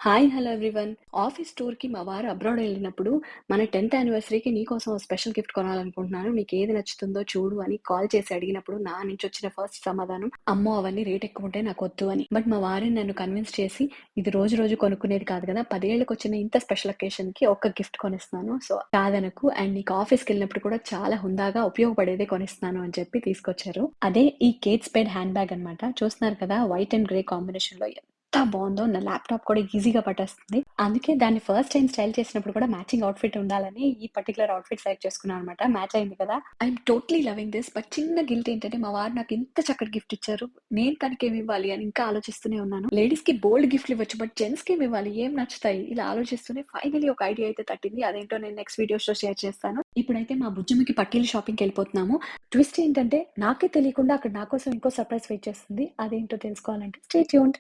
Hi! Hello everyone. Office టూర్‌కి మా వారు అబ్రాడ్ ఎళ్ళినప్పుడు, మన 10థ్ యానివర్సరీకి నీకోసం ఓ స్పెషల్ గిఫ్ట్ కొనాలనుకుంటున్నాను. నీకేది నచ్చుతుందో చూడు అని కాల్ చేసి అడిగినప్పుడు, నా నుంచొచ్చిన ఫస్ట్ సమాధానం, అమ్మో! అవన్నీ రేట్ ఎక్కువుంటాయి నాకొద్దు అని. బట్ మా వారే నన్ను కన్విన్స్ చేసి, ఇది రోజు రోజు కొనుక్కునేది కాదు కదా! 10 ఏళ్ళకొచ్చిన ఇంత స్పెషల్ అకేషన్‌కి ఒక్క గిఫ్ట్ కొనిస్తున్నాను. సో, కాదనకు అండ్ నీకు ఆఫీస్‌కెళ్ళినప్పుడు కూడా చాలా హుందాగా ఉపయోగపడేదే కొనిస్తున్నాను అని చెప్పి తీసుకొచ్చారు. అదే ఈ కేట్ స్పేడ్ హ్యాండ్ బ్యాగ్ అనమాట. చూస్తున్నారు కదా! వైట్ అండ్ గ్రే కాంబినేషన్‌లో ఎంత బావుందో! నా ల్యాప్‌టాప్ కూడా ఈజీగా పట్టేస్తుంది. అందుకే దాన్ని ఫస్ట్ టైమ్ స్టైల్ చేసినప్పుడు కూడా మ్యాచింగ్ ఔట్‌ఫిట్ ఉండాలని ఈ పర్టిక్యులర్ ఔట్‌ఫిట్ సెలెక్ట్ చేసుకున్నాను అనమాట. మ్యాచ్ అయింది కదా! I'm totally loving this. But చిన్న గిల్ట్ ఏంటంటే మా వారు నాకు ఇంత చక్కటి గిఫ్ట్ ఇచ్చారు. నేను తనకేమి ఇవ్వాలి అని ఇంకా ఆలోచిస్తూనే ఉన్నాను. లేడీస్‌కి బోలెడు గిఫ్ట్‌లు ఇవ్వచ్చు. బట్ జెంట్స్‌కి ఏమి ఇవ్వాలి? ఏం నచ్చుతాయి? ఇలా ఆలోచిస్తూనే ఫైనల్లీ ఒక ఐడియా అయితే తట్టింది. అదేంటో నేను నెక్స్ట్ వీడియోస్‌లో షేర్ చేస్తాను. ఇప్పుడైతే మా బుజ్జమ్మకి పట్టీలు షాపింగ్‌కెళ్ళిపోతున్నాము. ట్విస్ట్ ఏంటంటే నాకే తెలియకుండా అక్కడ నా కోసం ఇంకో సర్ప్రైజ్ వెయిట్ చేస్తుంది. అదేంటో తెలుసుకోవాలంటే స్టే ట్యూన్డ్.